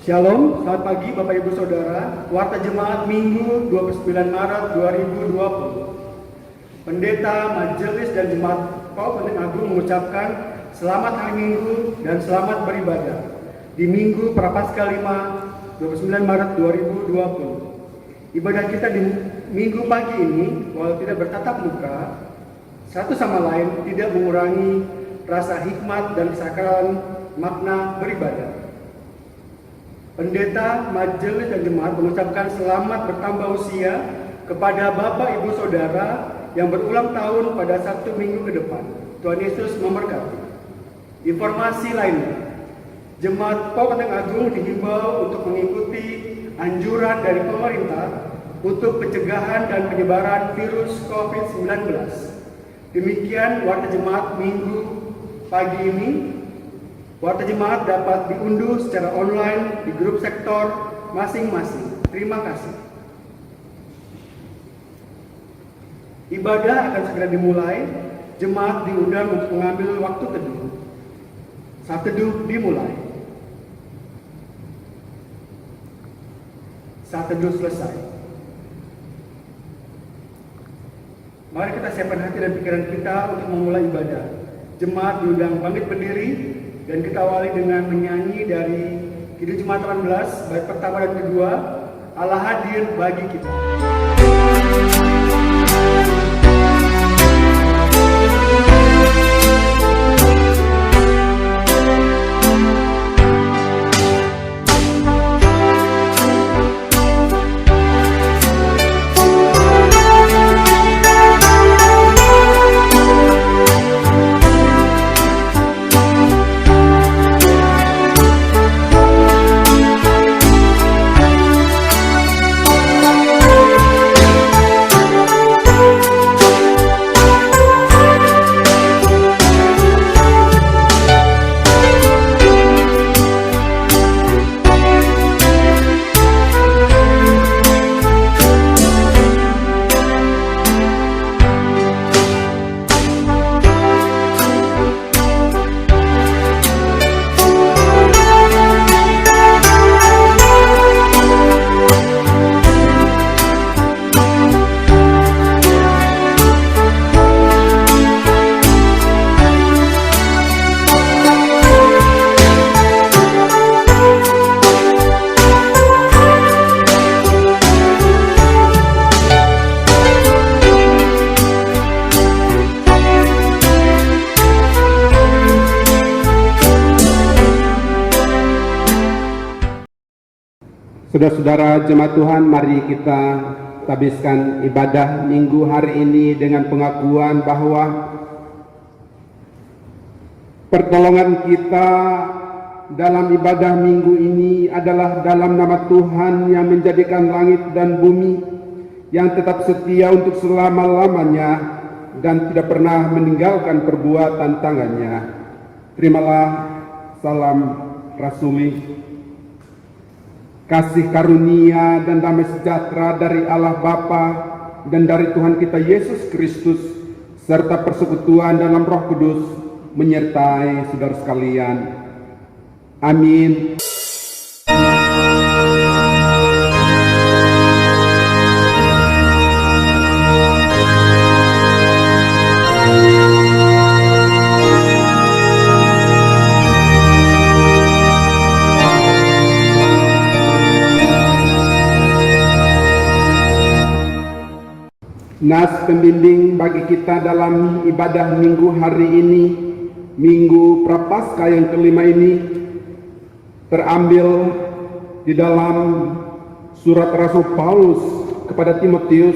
Shalom, selamat pagi Bapak Ibu Saudara. Warta Jemaat Minggu 29 Maret 2020. Pendeta, Majelis dan Jemaat Paul Penting Agung mengucapkan selamat hari Minggu dan selamat beribadah di Minggu Prapaskah 5 29 Maret 2020. Ibadah kita di Minggu pagi ini, walau tidak bertatap muka, satu sama lain tidak mengurangi rasa hikmat dan kesakralan makna beribadah. Pendeta, majelis dan jemaat mengucapkan selamat bertambah usia kepada Bapak Ibu Saudara yang berulang tahun pada Sabtu Minggu ke depan. Tuhan Yesus memberkati. Informasi lainnya, Jemaat Paul Penting Agung dihimbau untuk mengikuti anjuran dari pemerintah untuk pencegahan dan penyebaran virus COVID-19. Demikian warta jemaat Minggu pagi ini. Warta jemaat dapat diunduh secara online di grup sektor masing-masing. Terima kasih. Ibadah akan segera dimulai. Jemaat diundang untuk mengambil waktu teduh. Saat teduh dimulai. Saat teduh selesai. Mari kita siapkan hati dan pikiran kita untuk memulai ibadah. Jemaat diundang bangkit berdiri. Dan kita awali dengan menyanyi dari Kidung Jemaat 18, bait pertama dan kedua, Allah hadir bagi kita. Saudara-saudara jemaat Tuhan, mari kita habiskan ibadah minggu hari ini dengan pengakuan bahwa pertolongan kita dalam ibadah minggu ini adalah dalam nama Tuhan yang menjadikan langit dan bumi, yang tetap setia untuk selama-lamanya dan tidak pernah meninggalkan perbuatan tangannya. Terimalah salam rasuli. Kasih karunia dan damai sejahtera dari Allah Bapa dan dari Tuhan kita Yesus Kristus serta persekutuan dalam Roh Kudus menyertai saudara sekalian. Amin. Nas pembimbing bagi kita dalam ibadah minggu hari ini, Minggu Prapaskah yang kelima ini, terambil di dalam surat Rasul Paulus kepada Timotius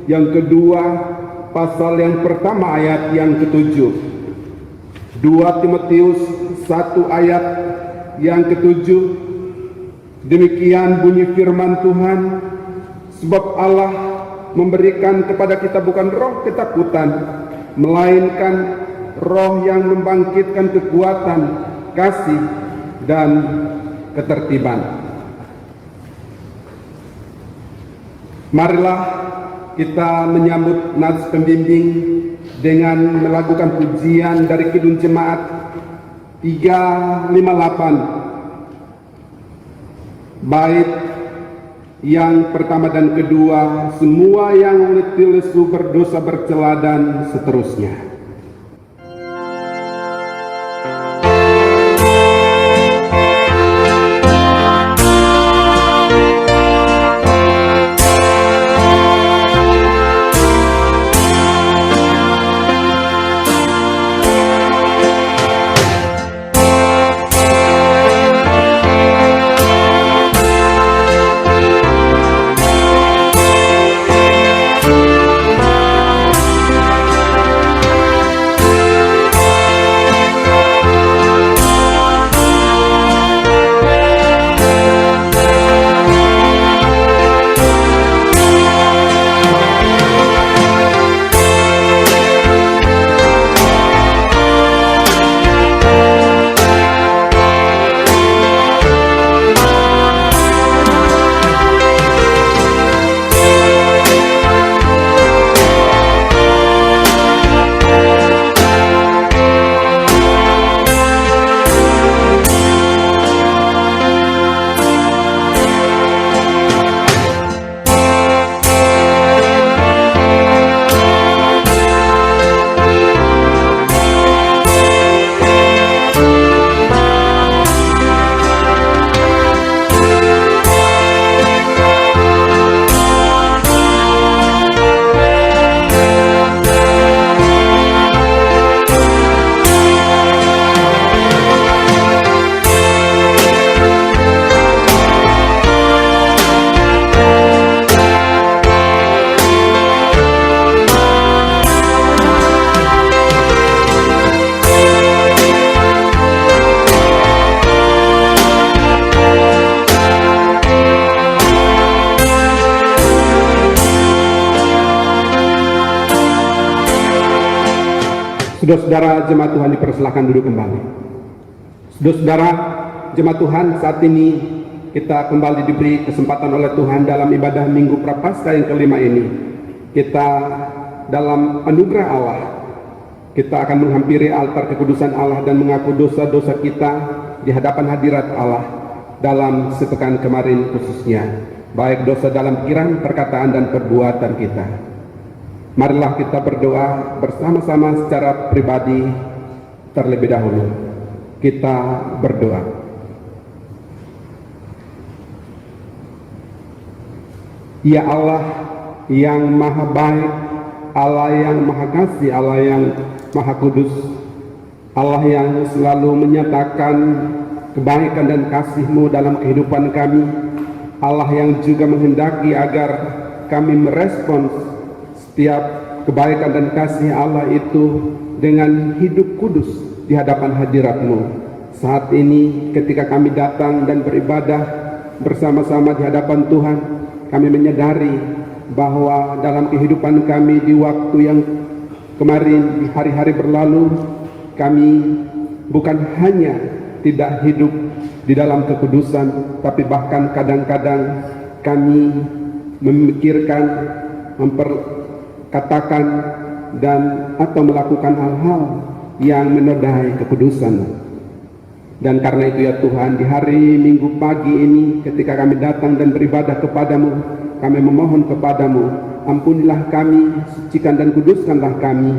yang kedua, pasal yang pertama ayat yang ketujuh. 2 Timotius 1 ayat yang ketujuh. Demikian bunyi firman Tuhan, sebab Allah memberikan kepada kita bukan roh ketakutan, melainkan roh yang membangkitkan kekuatan, kasih, dan ketertiban. Marilah kita menyambut nas pembimbing dengan melakukan pujian dari Kidung Jemaat 358. bait yang pertama dan kedua, semua yang letih lesu berdosa bercela dan seterusnya. Saudara-saudara jemaat Tuhan dipersilakan duduk kembali. Saudara-saudara jemaat Tuhan, saat ini kita kembali diberi kesempatan oleh Tuhan dalam ibadah Minggu Prapaskah yang kelima ini. Kita dalam anugerah Allah, kita akan menghampiri altar kekudusan Allah dan mengaku dosa-dosa kita di hadapan hadirat Allah dalam sepekan kemarin khususnya, baik dosa dalam pikiran, perkataan, dan perbuatan kita. Marilah kita berdoa bersama-sama secara pribadi terlebih dahulu. Kita berdoa. Ya Allah yang maha baik, Allah yang maha kasih, Allah yang maha kudus, Allah yang selalu menyatakan kebaikan dan kasih-Mu dalam kehidupan kami, Allah yang juga menghendaki agar kami merespons setiap kebaikan dan kasih Allah itu dengan hidup kudus di hadapan hadirat-Mu. Saat ini ketika kami datang dan beribadah bersama-sama di hadapan Tuhan, kami menyadari bahwa dalam kehidupan kami di waktu yang kemarin, di hari-hari berlalu, kami bukan hanya tidak hidup di dalam kekudusan, tapi bahkan kadang-kadang kami memikirkan, katakan dan atau melakukan hal-hal yang menodai kekudusan. Dan karena itu ya Tuhan, di hari Minggu pagi ini ketika kami datang dan beribadah kepadamu, kami memohon kepadamu, ampunilah kami, sucikan dan kuduskanlah kami,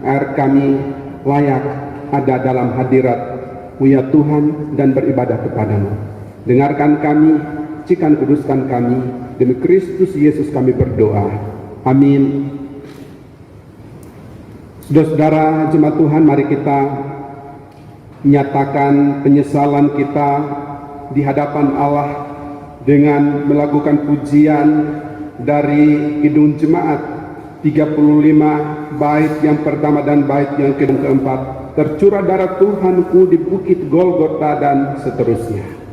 agar kami layak ada dalam hadirat-Mu ya Tuhan dan beribadah kepadamu. Dengarkan kami, sucikan kuduskan kami, demi Kristus Yesus kami berdoa. Amin. Saudara-saudara jemaat Tuhan, mari kita menyatakan penyesalan kita di hadapan Allah dengan melakukan pujian dari Kidung Jemaat 35 bait yang pertama dan bait yang keempat. Tercurah darah Tuhanku di bukit Golgota dan seterusnya.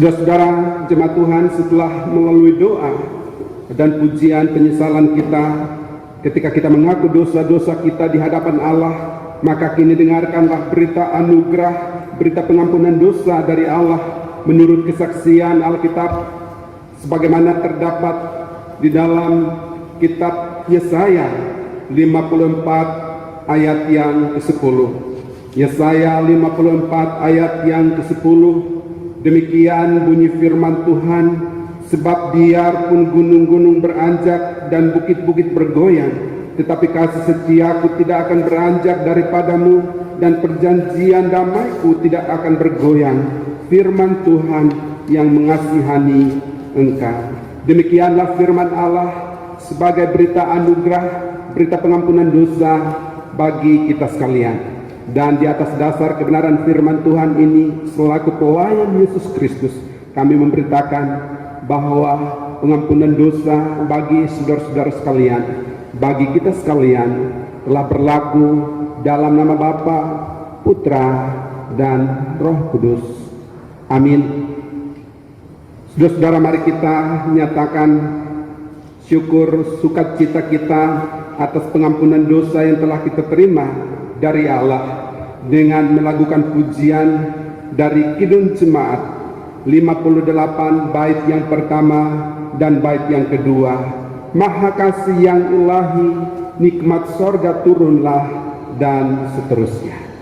Saudara-saudara jemaat Tuhan, setelah melalui doa dan pujian penyesalan kita, ketika kita mengaku dosa-dosa kita di hadapan Allah, maka kini dengarkanlah berita anugerah, berita pengampunan dosa dari Allah menurut kesaksian Alkitab sebagaimana terdapat di dalam kitab Yesaya 54 ayat yang ke-10. Yesaya 54 ayat yang ke-10. Demikian bunyi firman Tuhan, sebab biarpun gunung-gunung beranjak dan bukit-bukit bergoyang, tetapi kasih setiaku tidak akan beranjak daripadamu, dan perjanjian damaiku tidak akan bergoyang. Firman Tuhan yang mengasihani engkau. Demikianlah firman Allah sebagai berita anugerah, berita pengampunan dosa bagi kita sekalian. Dan di atas dasar kebenaran firman Tuhan ini, selaku pelayan Yesus Kristus, kami memberitakan bahwa pengampunan dosa bagi saudara-saudara sekalian, bagi kita sekalian, telah berlaku dalam nama Bapa, Putra, dan Roh Kudus. Amin. Saudara-saudara, mari kita menyatakan syukur sukacita kita atas pengampunan dosa yang telah kita terima dari Allah dengan melakukan pujian dari Kidung Jemaat 58 bait yang pertama dan bait yang kedua. Maha kasih yang ilahi, nikmat sorga turunlah, dan seterusnya.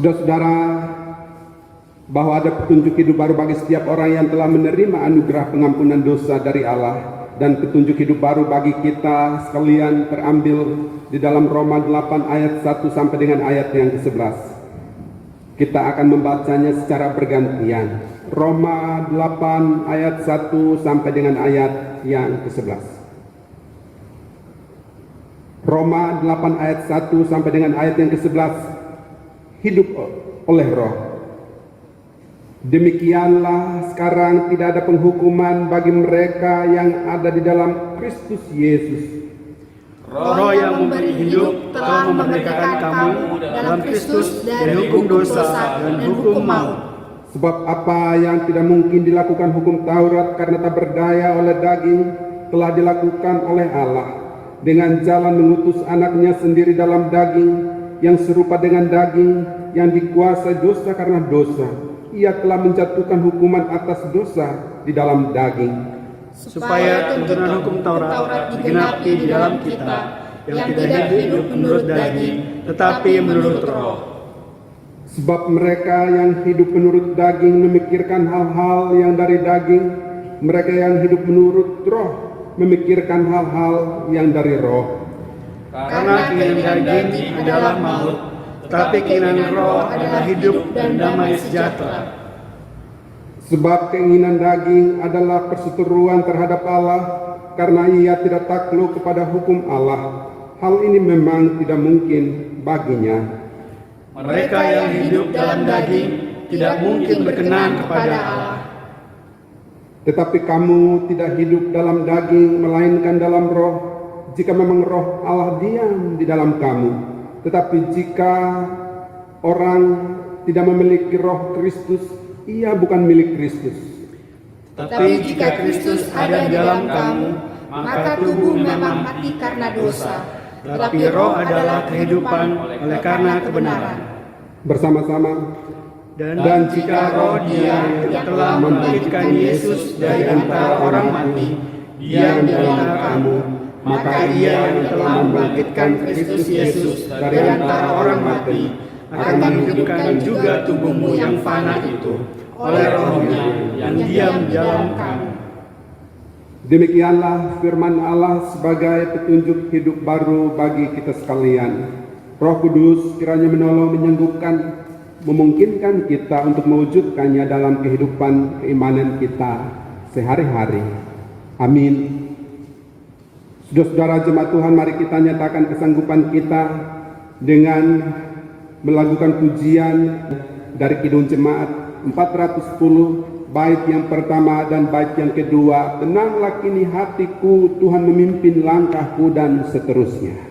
Saudara-saudara, bahwa ada petunjuk hidup baru bagi setiap orang yang telah menerima anugerah pengampunan dosa dari Allah, dan petunjuk hidup baru bagi kita sekalian terambil di dalam Roma 8 ayat 1 sampai dengan ayat yang ke-11. Kita akan membacanya secara bergantian. Roma 8 ayat 1 sampai dengan ayat yang ke-11. Roma 8 ayat 1 sampai dengan ayat yang ke-11. Hidup oleh Roh. Demikianlah sekarang tidak ada penghukuman bagi mereka yang ada di dalam Kristus Yesus. Roh yang memberi hidup telah memerdekakan kamu dalam Kristus dari hukum dosa dan hukum maut. Sebab apa yang tidak mungkin dilakukan hukum Taurat karena tak berdaya oleh daging, telah dilakukan oleh Allah dengan jalan mengutus anaknya sendiri dalam daging, yang serupa dengan daging, yang dikuasai dosa karena dosa. Ia telah menjatuhkan hukuman atas dosa di dalam daging, supaya tuntunan hukum Taurat digenapi di dalam kita, yang tidak hidup menurut daging, tetapi menurut Roh. Sebab mereka yang hidup menurut daging memikirkan hal-hal yang dari daging, mereka yang hidup menurut Roh memikirkan hal-hal yang dari Roh. Karena keinginan daging adalah maut, tetapi keinginan roh adalah hidup dan damai sejahtera. Sebab keinginan daging adalah perseteruan terhadap Allah, karena ia tidak takluk kepada hukum Allah. Hal ini memang tidak mungkin baginya. Mereka yang hidup dalam daging tidak mungkin berkenan kepada Allah. Tetapi kamu tidak hidup dalam daging, melainkan dalam roh, jika memang roh Allah diam di dalam kamu. Tetapi jika orang tidak memiliki roh Kristus, ia bukan milik Kristus. Tetapi jika Kristus ada di dalam kamu, maka tubuh memang mati karena dosa, tetapi roh adalah kehidupan oleh karena kebenaran. Bersama-sama. Dan jika roh Dia yang telah membangkitkan Yesus dari antara orang mati diam di dalam kamu, maka Ia yang telah membangkitkan Kristus Yesus dari antara orang mati akan menghidupkan juga tubuhmu yang fana itu oleh Roh-Nya yang diam di dalam kamu. Demikianlah firman Allah sebagai petunjuk hidup baru bagi kita sekalian. Roh Kudus kiranya menolong, menyembuhkan, memungkinkan kita untuk mewujudkannya dalam kehidupan keimanan kita sehari-hari. Amin. Saudara-saudara jemaat Tuhan, mari kita nyatakan kesanggupan kita dengan melakukan pujian dari Kidung Jemaat 410, bait yang pertama dan bait yang kedua. Tenanglah kini hatiku, Tuhan memimpin langkahku, dan seterusnya.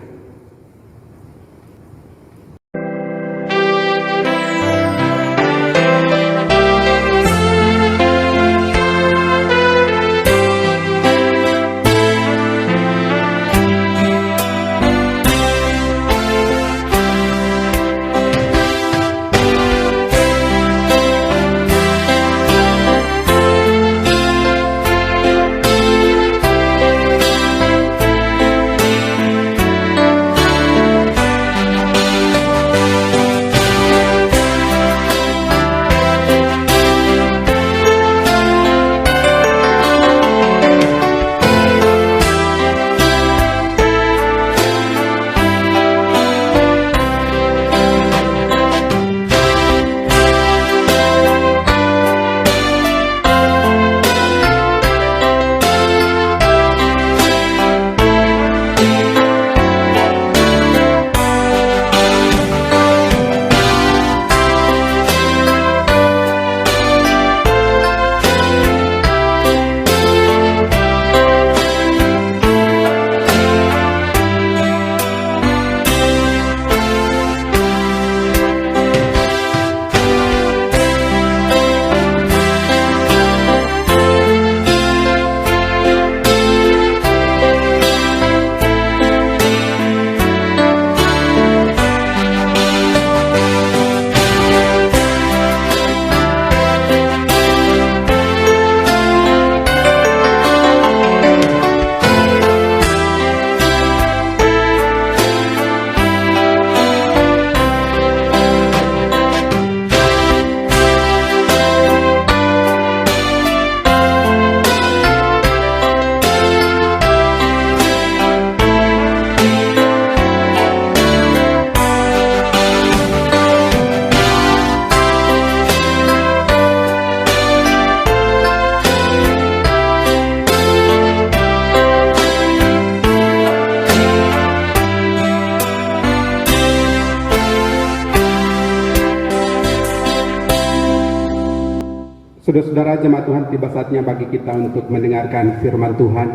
Saudara-saudara jemaat Tuhan, tiba saatnya bagi kita untuk mendengarkan firman Tuhan.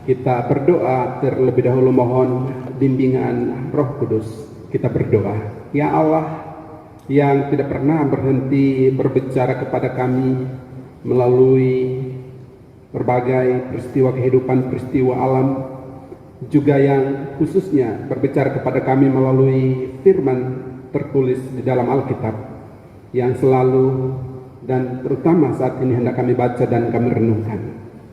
Kita berdoa terlebih dahulu, mohon bimbingan Roh Kudus. Kita berdoa, ya Allah yang tidak pernah berhenti berbicara kepada kami melalui berbagai peristiwa kehidupan, peristiwa alam, juga yang khususnya berbicara kepada kami melalui firman tertulis di dalam Alkitab yang selalu dan terutama saat ini hendak kami baca dan kami renungkan.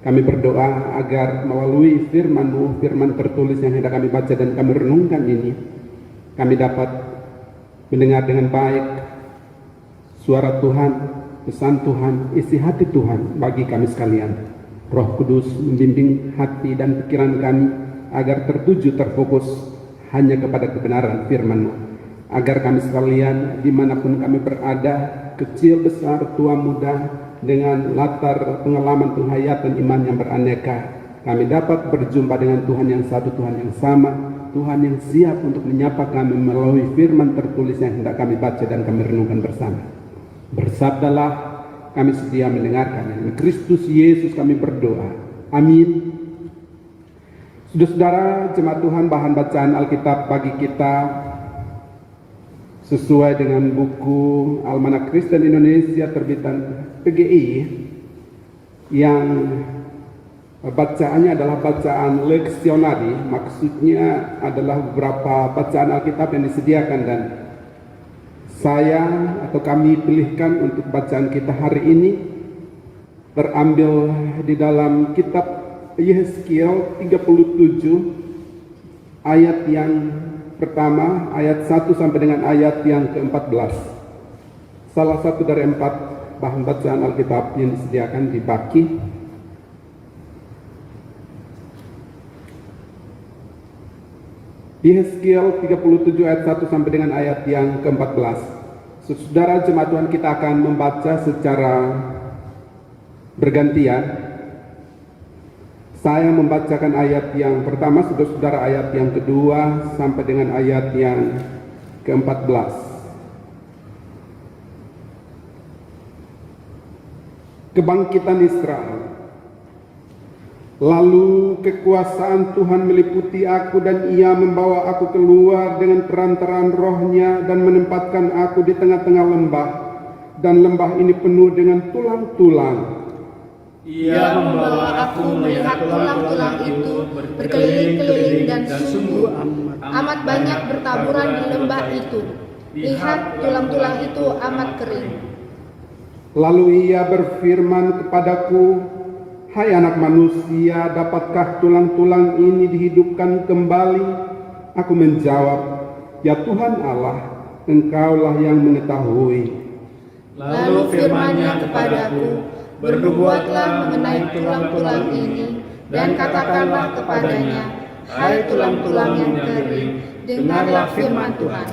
Kami berdoa agar melalui firman-Mu, firman tertulis yang hendak kami baca dan kami renungkan ini, kami dapat mendengar dengan baik suara Tuhan, pesan Tuhan, isi hati Tuhan bagi kami sekalian. Roh Kudus membimbing hati dan pikiran kami agar tertuju, terfokus hanya kepada kebenaran firman-Mu, agar kami sekalian dimanapun kami berada, kecil besar tua muda, dengan latar pengalaman penghayatan iman yang beraneka, kami dapat berjumpa dengan Tuhan yang satu, Tuhan yang sama, Tuhan yang siap untuk menyapa kami melalui firman tertulis yang hendak kami baca dan kami renungkan bersama. Bersabdalah, kami setia mendengarkan. Dalam Kristus Yesus kami berdoa. Amin. Saudara-saudara, jemaat Tuhan, bahan bacaan Alkitab bagi kita sesuai dengan buku Almanak Kristen Indonesia terbitan PGI, yang bacaannya adalah bacaan leksionari. Maksudnya adalah beberapa bacaan Alkitab yang disediakan dan saya atau kami pilihkan untuk bacaan kita hari ini, terambil di dalam kitab Yehezkiel 37 ayat yang pertama, ayat 1 sampai dengan ayat yang ke-14. Salah satu dari 4 bahan bacaan Alkitab yang disediakan di baki. Yehezkiel 37 ayat 1 sampai dengan ayat yang ke-14. Saudara jemaat Tuhan, kita akan membaca secara bergantian. Saya membacakan ayat yang pertama, saudara-saudara ayat yang kedua sampai dengan ayat yang ke-14. Kebangkitan Israel. Lalu kekuasaan Tuhan meliputi aku dan ia membawa aku keluar dengan perantaraan rohnya dan menempatkan aku di tengah-tengah lembah. Dan lembah ini penuh dengan tulang-tulang. Ia membawa aku melihat tulang-tulang itu berkeliling-keliling dan sungguh amat banyak bertaburan di lembah itu. Lihat, tulang-tulang itu amat kering. Lalu ia berfirman kepadaku, "Hai anak manusia, dapatkah tulang-tulang ini dihidupkan kembali?" Aku menjawab, "Ya Tuhan Allah, Engkaulah yang mengetahui." Lalu firman-Nya kepadaku, "Bernubuatlah mengenai tulang-tulang ini, dan katakanlah kepadanya, hai tulang-tulang yang kering, dengarlah firman Tuhan.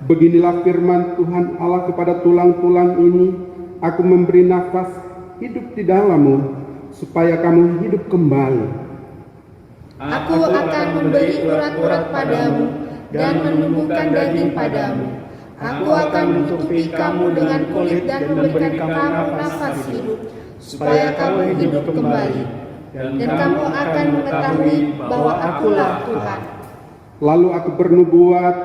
Beginilah firman Tuhan Allah kepada tulang-tulang ini, aku memberi nafas hidup di dalammu, supaya kamu hidup kembali. Aku akan memberi urat-urat padamu, dan menumbuhkan daging padamu. Aku akan menutupi kamu dengan kulit dan memberikan kamu nafas hidup, supaya kamu hidup kembali, dan kamu akan mengetahui bahwa akulah Tuhan." Lalu aku bernubuat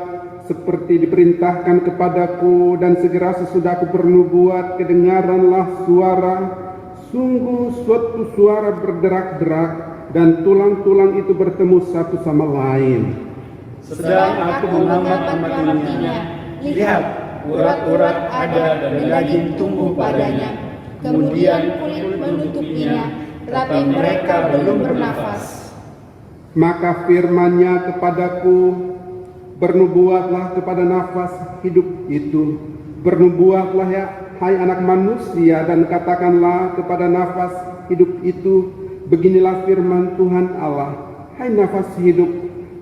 seperti diperintahkan kepadaku, dan segera sesudah aku bernubuat, kedengaranlah suara, sungguh suatu suara berderak-derak, dan tulang-tulang itu bertemu satu sama lain. Sedang aku mengamati-amatinya, lihat, urat-urat ada dan daging tumbuh padanya. Kemudian kulit menutupinya, tetapi mereka belum bernafas. Maka firman-Nya kepadaku, bernubuatlah kepada nafas hidup itu. Bernubuatlah ya, hai anak manusia, dan katakanlah kepada nafas hidup itu, beginilah firman Tuhan Allah, hai nafas hidup,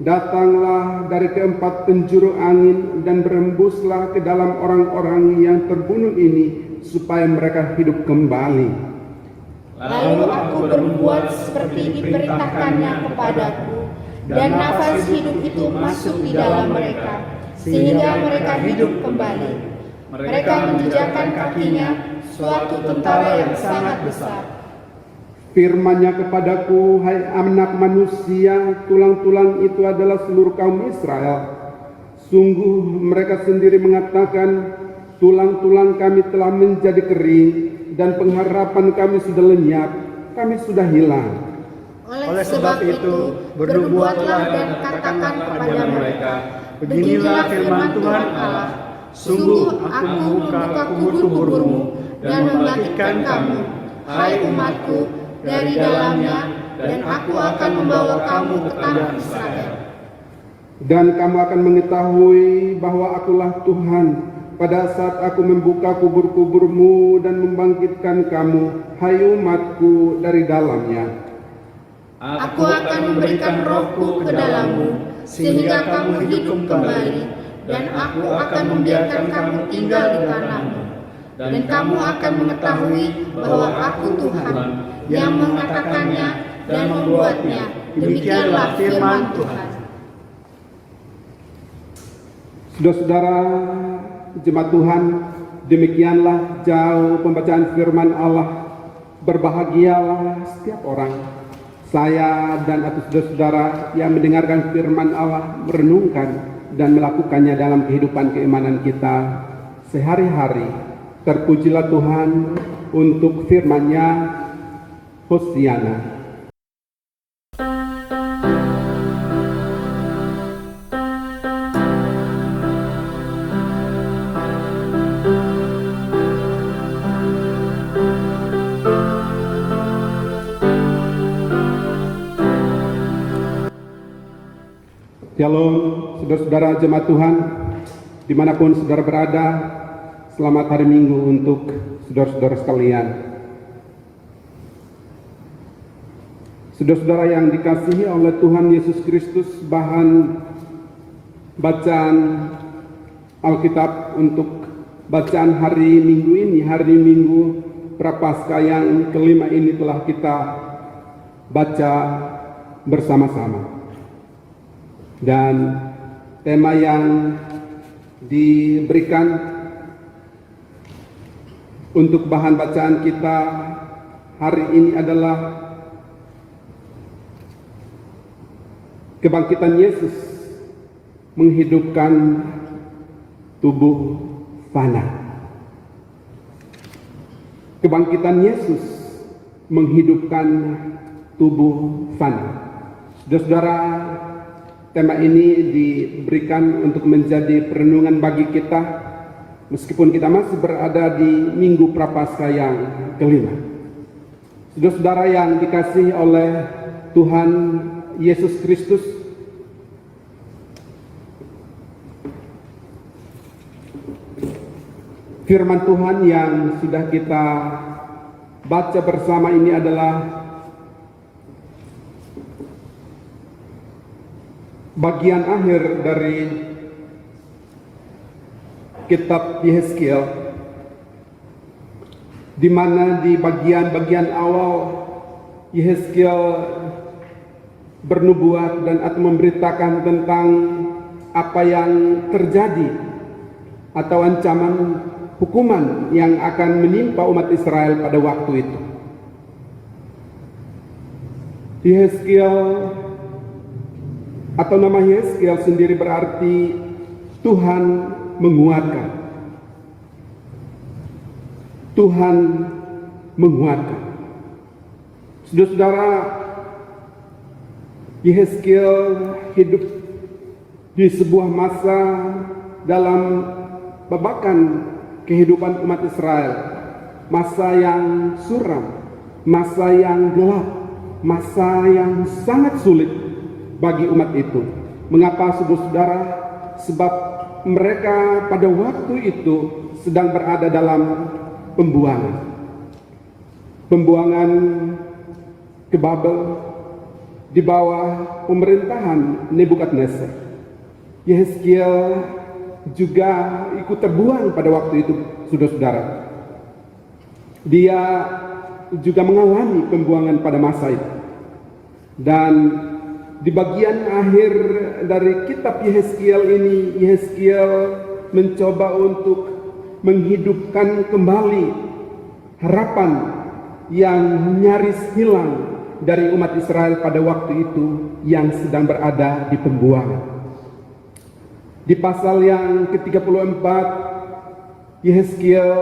datanglah dari keempat penjuru angin dan berembuslah ke dalam orang-orang yang terbunuh ini, supaya mereka hidup kembali. Lalu aku berbuat seperti diperintahkannya kepadaku, dan nafas hidup itu masuk di dalam mereka, sehingga mereka hidup kembali. Mereka menjejakkan kakinya, suatu tentara yang sangat besar. Firman-Nya kepadaku, hai anak manusia, tulang-tulang itu adalah seluruh kaum Israel. Sungguh mereka sendiri mengatakan, tulang-tulang kami telah menjadi kering, dan pengharapan kami sudah lenyap, kami sudah hilang. Oleh sebab itu, bernubuatlah dan katakan kepada mereka, beginilah firman Tuhan Allah, sungguh aku membuka kubur-kuburmu dan membangkitkan kamu, hai umatku, dari dalamnya, dan aku akan membawa kamu ke tanah Israel. Dan kamu akan mengetahui bahwa akulah Tuhan, pada saat aku membuka kubur-kuburmu dan membangkitkan kamu, hai umatku, dari dalamnya. Aku akan memberikan rohku ke dalammu, sehingga kamu hidup kembali, dan aku akan membiarkan kamu tinggal di tanahmu. Dan kamu akan mengetahui bahwa aku Tuhan yang mengatakannya dan membuatnya. Demikianlah firman Tuhan. Saudara-saudara jemaat Tuhan, demikianlah jauh pembacaan firman Allah. Berbahagialah setiap orang, saya dan atau saudara-saudara yang mendengarkan firman Allah, merenungkan dan melakukannya dalam kehidupan keimanan kita sehari-hari. Terpujilah Tuhan untuk firman-Nya. Hosiana. Shalom, saudara-saudara jemaat Tuhan, dimanapun saudara berada, selamat hari Minggu untuk saudara-saudara sekalian. Saudara-saudara yang dikasihi oleh Tuhan Yesus Kristus, bahan bacaan Alkitab untuk bacaan hari Minggu ini, hari Minggu Prapaskah yang kelima ini telah kita baca bersama-sama. Dan tema yang diberikan untuk bahan bacaan kita hari ini adalah kebangkitan Yesus menghidupkan tubuh fana. Kebangkitan Yesus menghidupkan tubuh fana. Saudara-saudara, tema ini diberikan untuk menjadi perenungan bagi kita meskipun kita masih berada di Minggu Prapaskah yang kelima. Saudara-saudara yang dikasihi oleh Tuhan Yesus Kristus, firman Tuhan yang sudah kita baca bersama ini adalah bagian akhir dari kitab Yehezkiel, di mana di bagian-bagian awal Yehezkiel bernubuat dan atau memberitakan tentang apa yang terjadi atau ancaman hukuman yang akan menimpa umat Israel pada waktu itu. Yehezkiel atau nama Yehezkiel sendiri berarti Tuhan menguatkan. Tuhan menguatkan. Saudara-saudara, Yehezkiel hidup di sebuah masa dalam babakan kehidupan umat Israel, masa yang suram, masa yang gelap, masa yang sangat sulit bagi umat itu. Mengapa, saudara-saudara? Sebab mereka pada waktu itu sedang berada dalam pembuangan. Pembuangan ke Babel di bawah pemerintahan Nebukadnezar. Yehezkiel juga ikut terbuang pada waktu itu, saudara-saudara. Dia juga mengalami pembuangan pada masa itu. Dan di bagian akhir dari kitab Yehezkiel ini, Yehezkiel mencoba untuk menghidupkan kembali harapan yang nyaris hilang dari umat Israel pada waktu itu yang sedang berada di pembuangan. Di pasal yang ke-34, Yehezkiel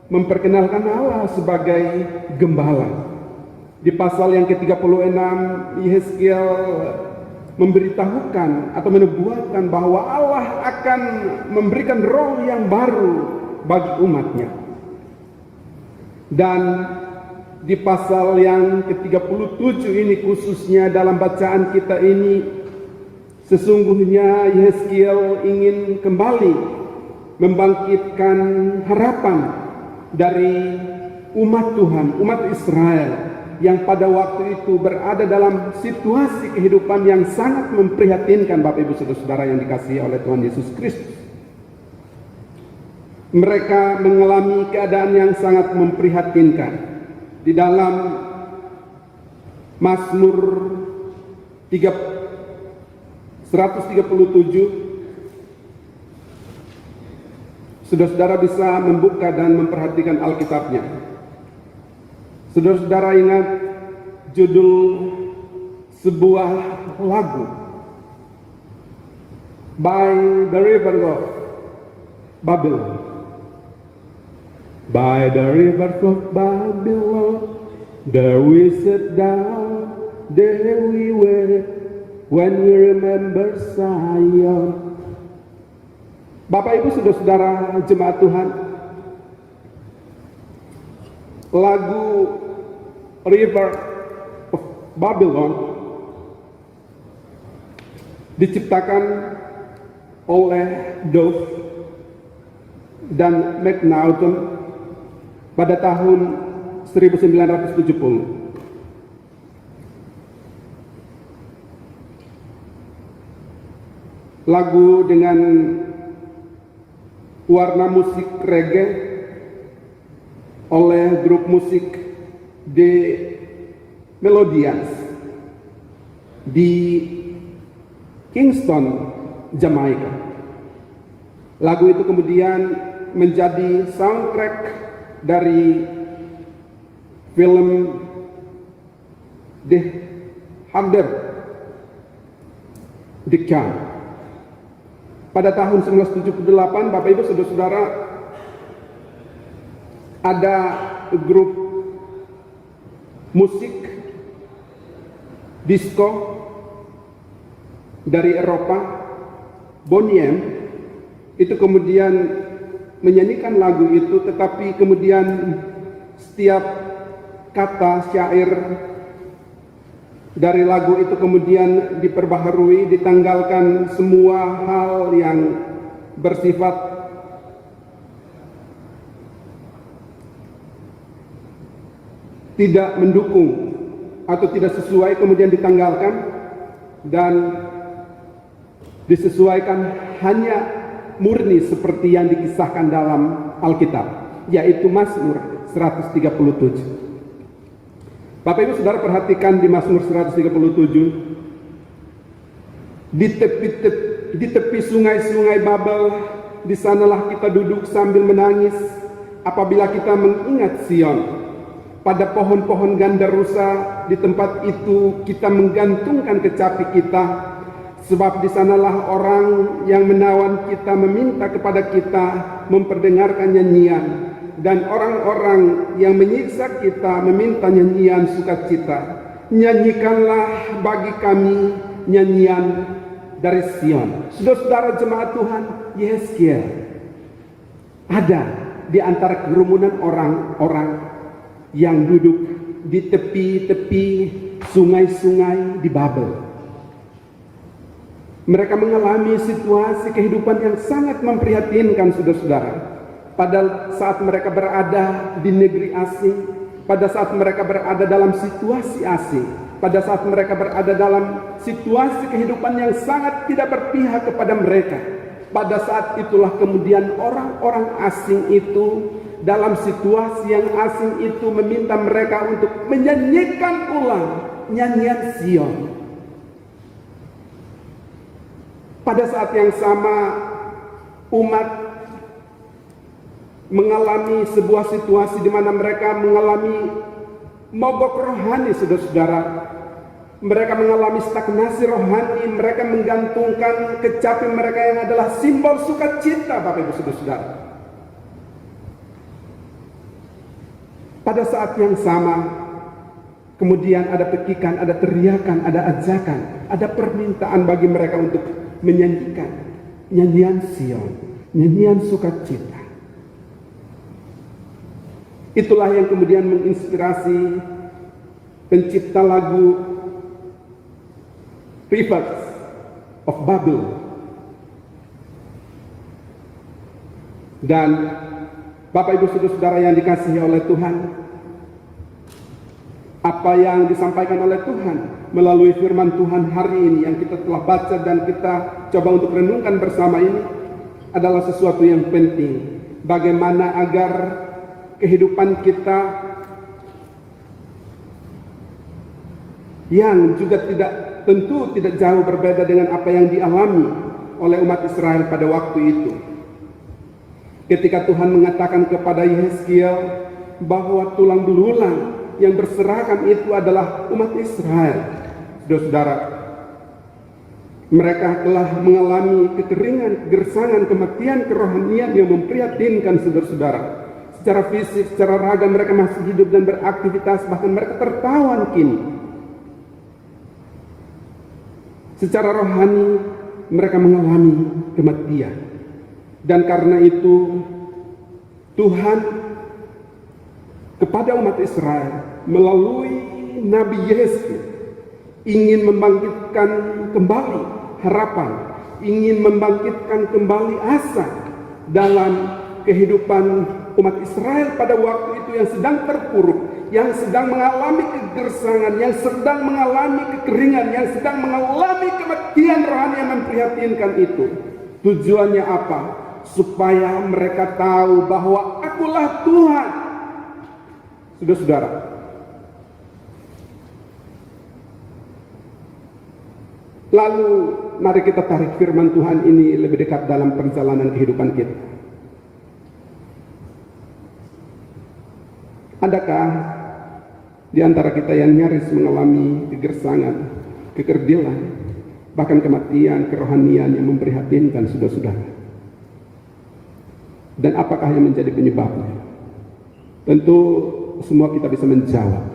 memperkenalkan Allah sebagai gembala. Di pasal yang ke-36, Yehezkiel memberitahukan atau menubuatkan bahwa Allah akan memberikan roh yang baru bagi umatnya. Dan di pasal yang ke-37 ini khususnya dalam bacaan kita ini, sesungguhnya Yehezkiel ingin kembali membangkitkan harapan dari umat Tuhan, umat Israel, yang pada waktu itu berada dalam situasi kehidupan yang sangat memprihatinkan, Bapak Ibu Saudara-saudara yang dikasihi oleh Tuhan Yesus Kristus. Mereka mengalami keadaan yang sangat memprihatinkan. Di dalam Mazmur 137, saudara-saudara bisa membuka dan memperhatikan Alkitabnya. Saudara-saudara ingat judul sebuah lagu, By the River of Babylon. By the river of Babylon, there we sit down, there we wait, when we remember Zion. Bapak Ibu Saudara-saudara jemaat Tuhan, lagu River of Babylon diciptakan oleh Dove dan McNaughton pada tahun 1970. Lagu dengan warna musik reggae oleh grup musik The Melodians di Kingston, Jamaika. Lagu itu kemudian menjadi soundtrack dari film The Hunter, The Count. Pada tahun 1978, Bapak Ibu Saudara-saudara, ada grup musik disco dari Eropa, Boney M, itu kemudian menyanyikan lagu itu, tetapi kemudian setiap kata syair dari lagu itu kemudian diperbaharui, ditanggalkan semua hal yang bersifat tidak mendukung atau tidak sesuai, kemudian ditanggalkan dan disesuaikan hanya murni seperti yang dikisahkan dalam Alkitab, yaitu Mazmur 137. Bapak Ibu Saudara perhatikan di Mazmur 137, di tepi sungai-sungai Babel, di sanalah kita duduk sambil menangis apabila kita mengingat Sion. Pada pohon-pohon gandarusa di tempat itu kita menggantungkan kecapi kita, sebab di sanalah orang yang menawan kita meminta kepada kita memperdengarkan nyanyian, dan orang-orang yang menyiksa kita meminta nyanyian sukacita. Nyanyikanlah bagi kami nyanyian dari Sion. Saudara-saudara jemaat Tuhan, Yesaya ada di antara kerumunan orang-orang yang duduk di tepi-tepi sungai-sungai di Babel. Mereka mengalami situasi kehidupan yang sangat memprihatinkan, saudara-saudara. Pada saat mereka berada di negeri asing, pada saat mereka berada dalam situasi asing, pada saat mereka berada dalam situasi kehidupan yang sangat tidak berpihak kepada mereka, pada saat itulah kemudian orang-orang asing itu dalam situasi yang asing itu meminta mereka untuk menyanyikan ulang nyanyian Sion. Pada saat yang sama umat mengalami sebuah situasi di mana mereka mengalami mogok rohani, saudara-saudara. Mereka mengalami stagnasi rohani, mereka menggantungkan kecapi mereka yang adalah simbol sukacita, Bapak Ibu saudara-saudara. Pada saat yang sama, kemudian ada pekikan, ada teriakan, ada ajakan, ada permintaan bagi mereka untuk menyanyikan nyanyian Sion, nyanyian sukacita. Itulah yang kemudian menginspirasi pencipta lagu Rivers of Babylon. Dan Bapak Ibu Saudara yang dikasihi oleh Tuhan, apa yang disampaikan oleh Tuhan melalui firman Tuhan hari ini yang kita telah baca dan kita coba untuk renungkan bersama ini adalah sesuatu yang penting. Bagaimana agar kehidupan kita yang juga tentu tidak jauh berbeda dengan apa yang dialami oleh umat Israel pada waktu itu. Ketika Tuhan mengatakan kepada Yehezkiel bahwa tulang belulang yang berserakan itu adalah umat Israel. Saudara-saudara, mereka telah mengalami kekeringan, kegersangan, kematian kerohanian yang memprihatinkan saudara-saudara. Secara fisik, secara raga mereka masih hidup dan beraktivitas, bahkan mereka tertawan kini. Secara rohani mereka mengalami kematian. Dan karena itu Tuhan kepada umat Israel melalui Nabi Yehezkiel ingin membangkitkan kembali harapan, ingin membangkitkan kembali asa dalam kehidupan umat Israel pada waktu itu yang sedang terpuruk, yang sedang mengalami kegersangan, yang sedang mengalami kekeringan, yang sedang mengalami kematian rohani yang memprihatinkan itu. Tujuannya apa? Supaya mereka tahu bahwa akulah Tuhan. Saudara-saudara, lalu mari kita tarik firman Tuhan ini lebih dekat dalam perjalanan kehidupan kita. Adakah di antara kita yang nyaris mengalami kegersangan, kekerdilan, bahkan kematian kerohanian yang memprihatinkan saudara-saudara? Dan apakah yang menjadi penyebabnya? Tentu semua kita bisa menjawab.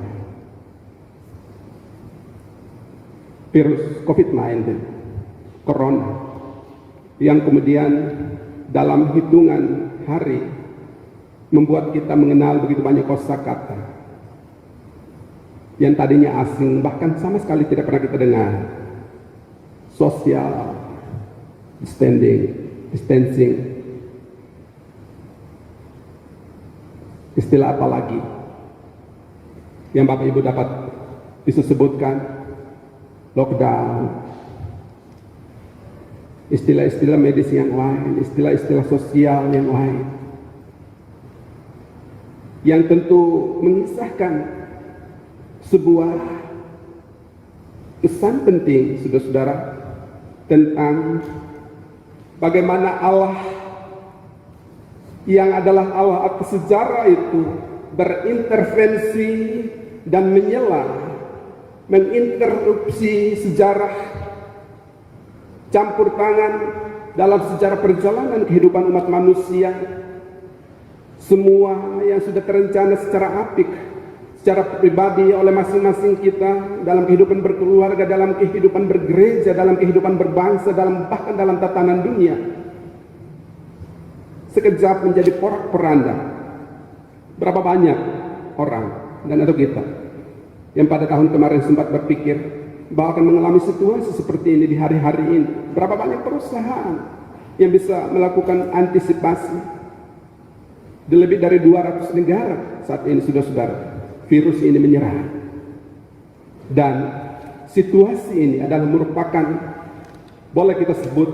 Virus COVID-19, Corona, yang kemudian dalam hitungan hari membuat kita mengenal begitu banyak kosakata yang tadinya asing, bahkan sama sekali tidak pernah kita dengar. Social distancing, istilah apa lagi yang Bapak Ibu dapat bisa sebutkan? Lockdown, istilah-istilah medis yang lain, istilah-istilah sosial yang lain, yang tentu mengisahkan sebuah pesan penting, saudara-saudara, tentang bagaimana Allah yang adalah Allah atas sejarah itu berintervensi dan menginterupsi sejarah, campur tangan dalam sejarah perjalanan kehidupan umat manusia. Semua yang sudah terencana secara apik, secara pribadi oleh masing-masing kita, dalam kehidupan berkeluarga, dalam kehidupan bergereja, dalam kehidupan berbangsa, bahkan dalam tatanan dunia, sekejap menjadi porak-poranda. Berapa banyak orang dan atau kita yang pada tahun kemarin sempat berpikir bahwa akan mengalami situasi seperti ini di hari-hari ini? Berapa banyak perusahaan yang bisa melakukan antisipasi? Di lebih dari 200 negara saat ini, saudara-saudara, virus ini menyerang. Dan situasi ini adalah merupakan, boleh kita sebut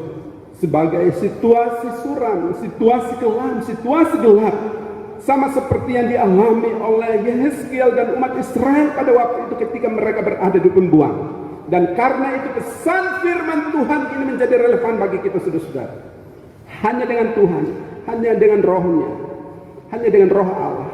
sebagai situasi suram, situasi kelam, situasi gelap, sama seperti yang dialami oleh Yehezkiel dan umat Israel pada waktu itu ketika mereka berada di pembuangan. Dan karena itu pesan firman Tuhan ini menjadi relevan bagi kita, saudara-saudara. Hanya dengan Tuhan, hanya dengan rohnya, hanya dengan roh Allah,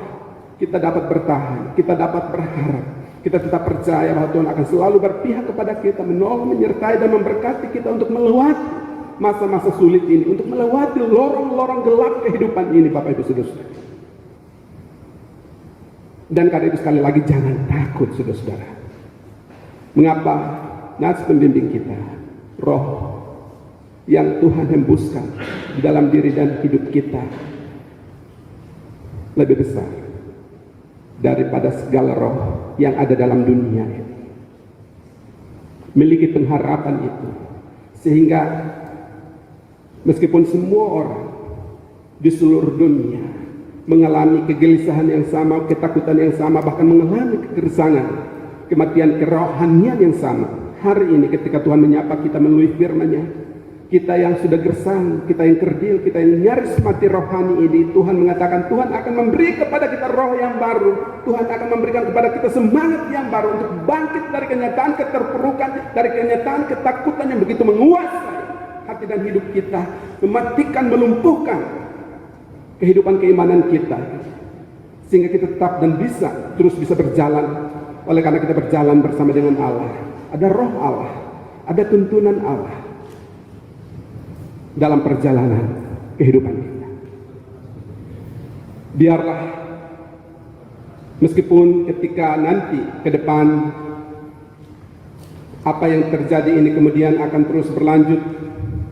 kita dapat bertahan, kita dapat berharap, kita tetap percaya bahwa Tuhan akan selalu berpihak kepada kita, menolong, menyertai dan memberkati kita untuk melewati masa-masa sulit ini, untuk melewati lorong-lorong gelap kehidupan ini, Bapak Ibu Saudara. Dan karena itu sekali lagi jangan takut, saudara-saudara. Mengapa? Nas pembimbing kita, roh yang Tuhan hembuskan di dalam diri dan hidup kita lebih besar daripada segala roh yang ada dalam dunia ini. Miliki pengharapan itu, sehingga meskipun semua orang di seluruh dunia mengalami kegelisahan yang sama, ketakutan yang sama, bahkan mengalami kegersangan, kematian kerohanian yang sama. Hari ini ketika Tuhan menyapa kita melalui firman-Nya, kita yang sudah gersang, kita yang kerdil, kita yang nyaris mati rohani ini, Tuhan mengatakan Tuhan akan memberi kepada kita roh yang baru. Tuhan akan memberikan kepada kita semangat yang baru untuk bangkit dari kenyataan keterpurukan, dari kenyataan ketakutan yang begitu menguasai hati dan hidup kita, mematikan, melumpuhkan kehidupan keimanan kita, sehingga kita tetap dan terus bisa berjalan. Oleh karena kita berjalan bersama dengan Allah, ada roh Allah, ada tuntunan Allah dalam perjalanan kehidupan kita. Biarlah meskipun ketika nanti ke depan apa yang terjadi ini kemudian akan terus berlanjut,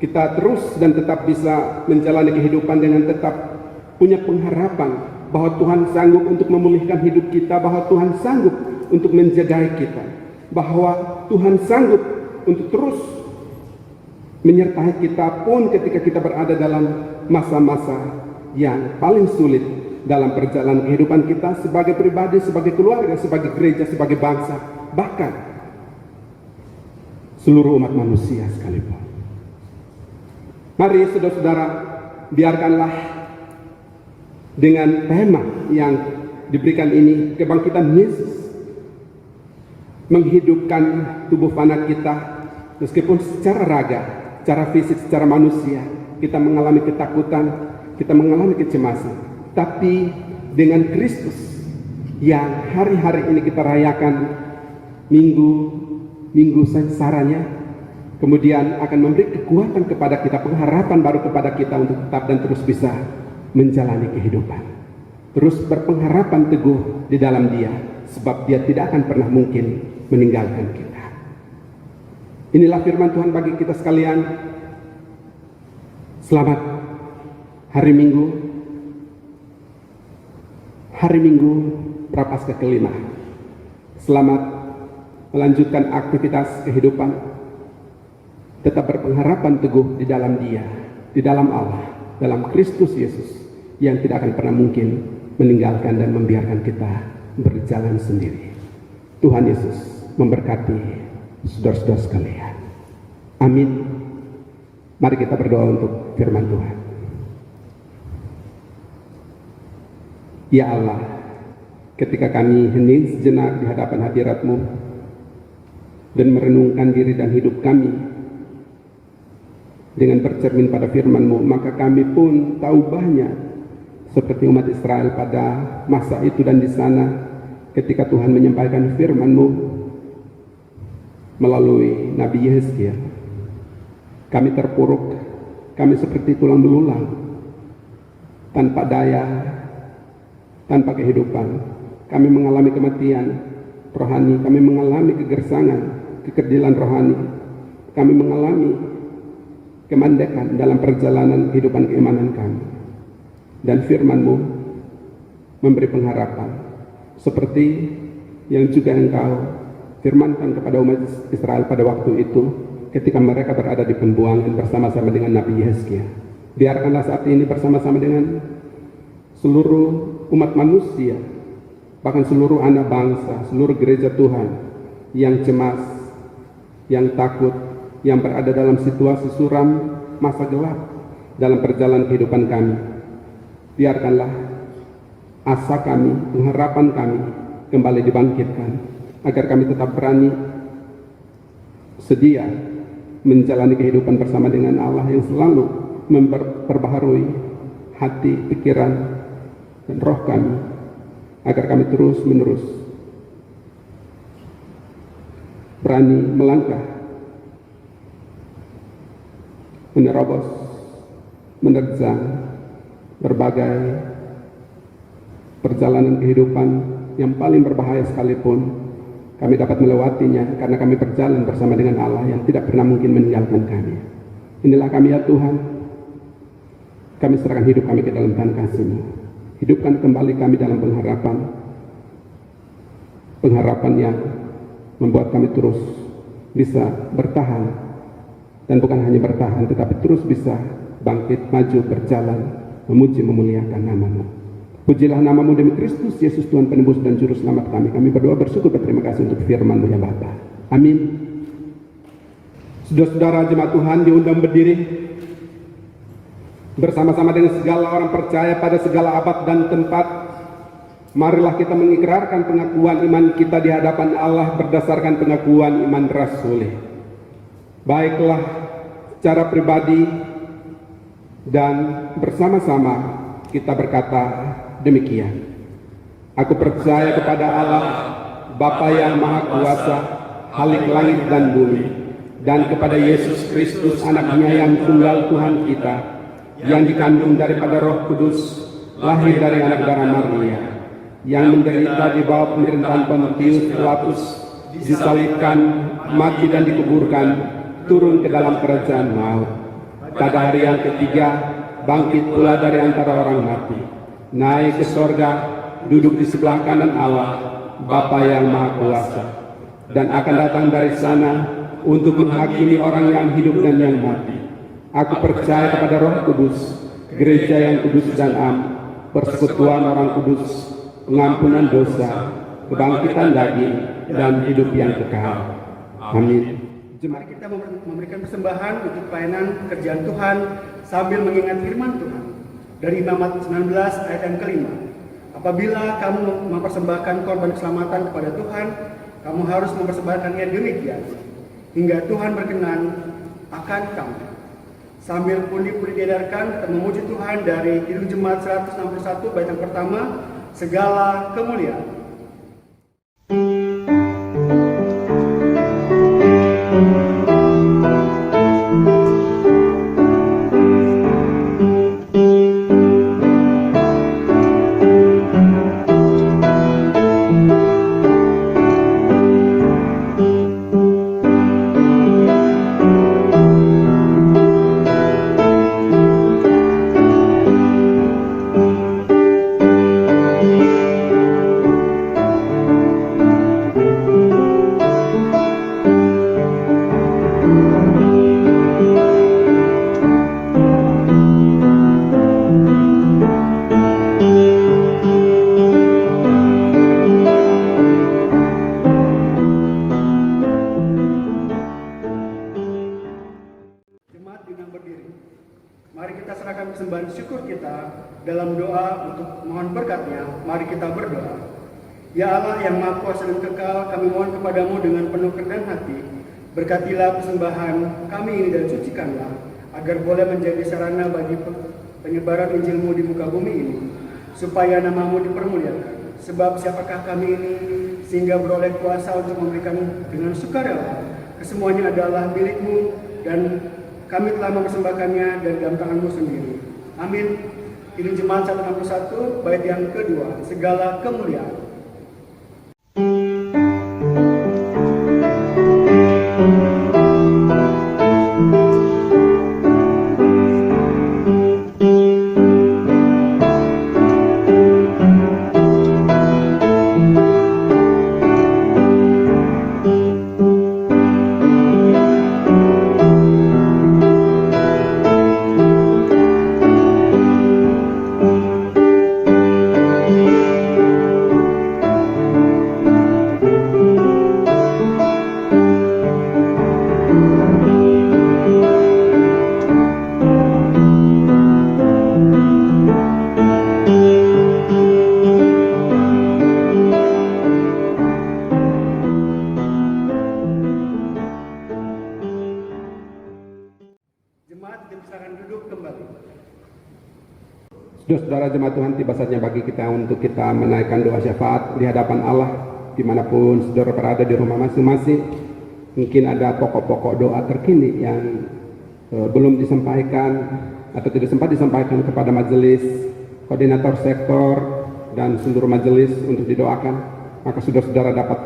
kita terus dan tetap bisa menjalani kehidupan dengan tetap punya pengharapan bahwa Tuhan sanggup untuk memulihkan hidup kita, bahwa Tuhan sanggup untuk menjaga kita, bahwa Tuhan sanggup untuk terus menyertai kita pun ketika kita berada dalam masa-masa yang paling sulit dalam perjalanan kehidupan kita sebagai pribadi, sebagai keluarga, sebagai gereja, sebagai bangsa, bahkan seluruh umat manusia sekalipun. Mari saudara-saudara, biarkanlah dengan tema yang diberikan ini, kebangkitan Yesus menghidupkan tubuh fana kita. Meskipun secara raga, secara fisik, secara manusia kita mengalami ketakutan, kita mengalami kecemasan, tapi dengan Kristus yang hari-hari ini kita rayakan minggu sengsaranya, kemudian akan memberi kekuatan kepada kita, pengharapan baru kepada kita untuk tetap dan terus bisa menjalani kehidupan, terus berpengharapan teguh di dalam Dia, sebab Dia tidak akan pernah mungkin meninggalkan kita. Inilah firman Tuhan bagi kita sekalian. Selamat hari Minggu Prapaskah kelima. Selamat melanjutkan aktivitas kehidupan, tetap berpengharapan teguh di dalam Dia, di dalam Allah, dalam Kristus Yesus yang tidak akan pernah mungkin meninggalkan dan membiarkan kita berjalan sendiri. Tuhan Yesus memberkati saudara-saudara sekalian. Amin. Mari kita berdoa untuk firman Tuhan. Ya Allah, ketika kami hening sejenak di hadapan hadirat-Mu dan merenungkan diri dan hidup kami dengan bercermin pada firman-Mu, maka kami pun tahu banyak seperti umat Israel pada masa itu dan di sana ketika Tuhan menyampaikan firman-Mu melalui Nabi Yehezkiel. Kami terpuruk, kami seperti tulang belulang, tanpa daya, tanpa kehidupan. Kami mengalami kematian rohani, kami mengalami kegersangan, kekerdilan rohani, kami mengalami kemandekan dalam perjalanan kehidupan keimanan kami. Dan firman-Mu memberi pengharapan seperti yang juga Engkau firmankan kepada umat Israel pada waktu itu ketika mereka berada di pembuangan bersama-sama dengan Nabi Yehezkiel. Biarkanlah saat ini bersama-sama dengan seluruh umat manusia, bahkan seluruh anak bangsa, seluruh gereja Tuhan yang cemas, yang takut, yang berada dalam situasi suram, masa gelap dalam perjalanan kehidupan kami. Biarkanlah asa kami, pengharapan kami kembali dibangkitkan, agar kami tetap berani, sedia menjalani kehidupan bersama dengan Allah yang selalu memperbaharui hati, pikiran, dan roh kami, agar kami terus menerus berani melangkah, menerobos, menerjang berbagai perjalanan kehidupan yang paling berbahaya sekalipun. Kami dapat melewatinya karena kami berjalan bersama dengan Allah yang tidak pernah mungkin meninggalkan kami. Inilah kami ya Tuhan, kami serahkan hidup kami ke dalam tangan kasih-Mu. Hidupkan kembali kami dalam pengharapan yang membuat kami terus bisa bertahan, dan bukan hanya bertahan tetapi terus bisa bangkit, maju, berjalan, memuji, memuliakan nama-Mu. Pujilah namamu demi Kristus Yesus Tuhan penebus dan juru selamat kami. Kami berdoa bersyukur berterima kasih untuk firman-Mu ya Bapa. Amin. Saudara-saudara jemaat Tuhan diundang berdiri bersama-sama dengan segala orang percaya pada segala abad dan tempat. Marilah kita mengikrarkan pengakuan iman kita di hadapan Allah berdasarkan pengakuan iman rasuli. Baiklah secara pribadi dan bersama-sama kita berkata demikian. Aku percaya kepada Allah, Bapa yang Maha Kuasa, Khalik langit dan bumi, dan kepada Yesus Kristus anaknya yang tunggal Tuhan kita, yang dikandung daripada Roh Kudus, lahir dari anak darah Maria, yang menderita di bawah pemerintahan Pontius Pilatus, disalibkan, mati dan dikuburkan, turun ke dalam kerajaan maut. Pada hari yang ketiga, bangkit pula dari antara orang mati, naik ke sorga, duduk di sebelah kanan Allah, Bapa yang Maha Kuasa, dan akan datang dari sana untuk menghakimi orang yang hidup dan yang mati. Aku percaya kepada Roh Kudus, gereja yang kudus dan am, persekutuan orang kudus, pengampunan dosa, kebangkitan daging, dan hidup yang kekal. Amin. Mari kita memberikan persembahan untuk pelayanan pekerjaan Tuhan sambil mengingat firman Tuhan dari Imamat 19 ayat yang kelima. Apabila kamu mempersembahkan korban keselamatan kepada Tuhan, kamu harus mempersembahkannya demikian hingga Tuhan berkenan akan kamu. Sambil pundi-pundi diedarkan, kita memuji Tuhan dari Kidung Jemaat 161 bait yang pertama, segala kemuliaan. Mari kita serahkan persembahan syukur kita dalam doa untuk mohon berkat-Nya. Mari kita berdoa. Ya Allah yang Maha Kuasa dan Kekal, kami mohon kepadamu dengan penuh kerendahan hati. Berkatilah persembahan kami ini dan sucikanlah, agar boleh menjadi sarana bagi penyebaran Injil-Mu di muka bumi ini, supaya nama-Mu dipermuliakan. Sebab siapakah kami ini sehingga beroleh kuasa untuk memberikan dengan sukarela? Kesemuanya adalah milik-Mu dan kami telah mempersembahkannya dari dalam tangan-Mu sendiri. Amin. Ini Jemaat 161 bait yang kedua, segala kemuliaan. Saudara jemaat Tuhan, tiba saatnya bagi kita untuk kita menaikkan doa syafaat di hadapan Allah dimanapun saudara berada di rumah masing-masing. Mungkin ada pokok-pokok doa terkini yang belum disampaikan atau tidak sempat disampaikan kepada majelis, koordinator sektor, dan seluruh majelis untuk didoakan. Maka saudara-saudara dapat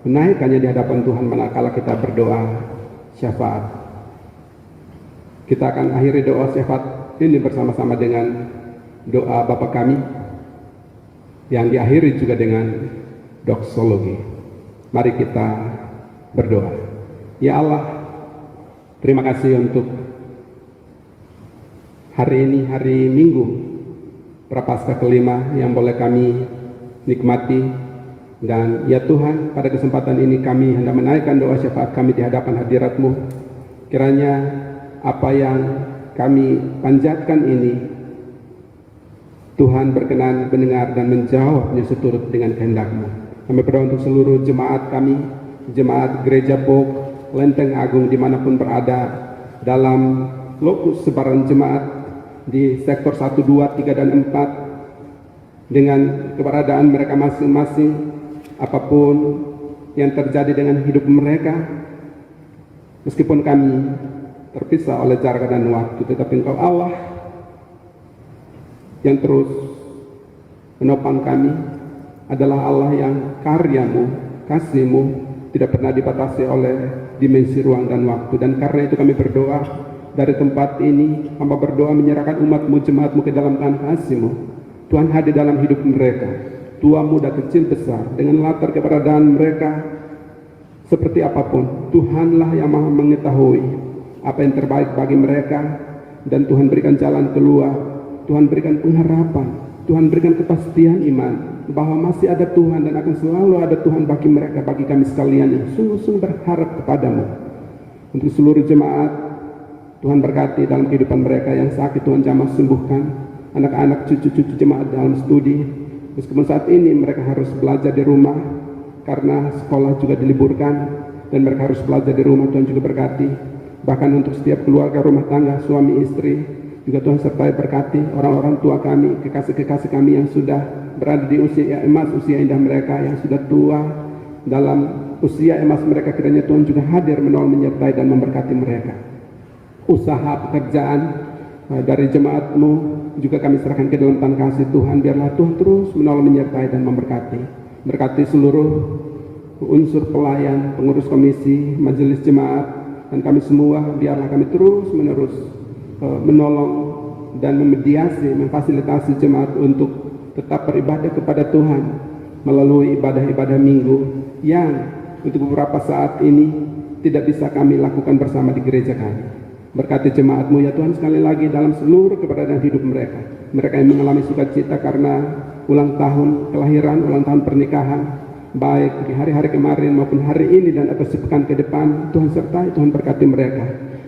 menaikkannya di hadapan Tuhan manakala kita berdoa syafaat. Kita akan akhiri doa syafaat ini bersama-sama dengan doa Bapa kami yang diakhiri juga dengan doksologi. Mari kita berdoa. Ya Allah, terima kasih untuk hari ini, hari Minggu Prapaskah kelima yang boleh kami nikmati. Dan ya Tuhan, pada kesempatan ini kami hendak menaikkan doa syafaat kami di hadapan hadirat-Mu. Kiranya apa yang kami panjatkan ini, Tuhan berkenan mendengar dan menjawabnya seturut dengan kehendak-Mu. Kami berdoa untuk seluruh jemaat kami, jemaat Gereja Bok, Lenteng Agung dimanapun berada, dalam lokus sebaran jemaat di sektor 1, 2, 3, dan 4, dengan keberadaan mereka masing-masing, apapun yang terjadi dengan hidup mereka, meskipun kami terpisah oleh jarak dan waktu, tetapi Engkau Allah yang terus menopang kami, adalah Allah yang karya-Mu, kasih-Mu tidak pernah dibatasi oleh dimensi ruang dan waktu. Dan karena itu kami berdoa dari tempat ini, hamba berdoa menyerahkan umat-Mu, jemaat-Mu ke dalam tangan kasih-Mu. Tuhan hadir dalam hidup mereka, tua muda kecil besar, dengan latar keberadaan mereka seperti apapun, Tuhanlah yang maha mengetahui apa yang terbaik bagi mereka. Dan Tuhan berikan jalan keluar, Tuhan berikan pengharapan, Tuhan berikan kepastian iman bahwa masih ada Tuhan dan akan selalu ada Tuhan bagi mereka, bagi kami sekalian yang sungguh-sungguh berharap kepadamu. Untuk seluruh jemaat, Tuhan berkati dalam kehidupan mereka yang sakit, Tuhan jamah sembuhkan. Anak-anak, cucu-cucu jemaat dalam studi, meskipun saat ini mereka harus belajar di rumah karena sekolah juga diliburkan dan mereka harus belajar di rumah, Tuhan juga berkati. Bahkan untuk setiap keluarga rumah tangga, suami istri, juga Tuhan sertai berkati orang-orang tua kami, kekasih-kekasih kami yang sudah berada di usia emas, usia indah mereka, yang sudah tua dalam usia emas mereka, kiranya Tuhan juga hadir menolong, menyertai dan memberkati mereka. Usaha pekerjaan dari jemaat-Mu juga kami serahkan ke dalam tangan kasih Tuhan. Biarlah Tuhan terus menolong, menyertai dan memberkati. Berkati seluruh unsur pelayan, pengurus komisi, majelis jemaat, dan kami semua. Biarlah kami terus menerus menolong dan memediasi, memfasilitasi jemaat untuk tetap beribadah kepada Tuhan melalui ibadah-ibadah minggu yang untuk beberapa saat ini tidak bisa kami lakukan bersama di gereja kami. Berkati jemaat-Mu ya Tuhan sekali lagi dalam seluruh keberadaan hidup mereka. Mereka yang mengalami sukacita karena ulang tahun kelahiran, ulang tahun pernikahan, baik di hari-hari kemarin maupun hari ini dan atau sepekan ke depan, Tuhan sertai, Tuhan berkati mereka.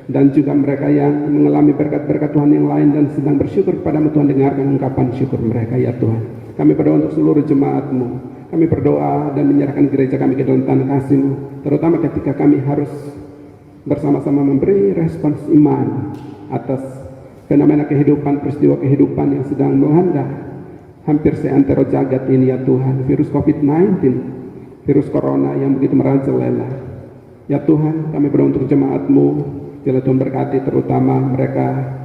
Dan juga mereka yang mengalami berkat-berkat Tuhan yang lain dan sedang bersyukur kepadamu, Tuhan dengarkan ungkapan syukur mereka ya Tuhan. Kami berdoa untuk seluruh jemaat-Mu. Kami berdoa dan menyerahkan gereja kami ke dalam tangan kasih-Mu, terutama ketika kami harus bersama-sama memberi respons iman atas fenomena kehidupan, peristiwa kehidupan yang sedang melanda hampir seantero jagat ini ya Tuhan. Virus COVID-19, virus corona yang begitu merajalela ya Tuhan. Kami berdoa untuk jemaat-Mu, bila Tuhan berkati terutama mereka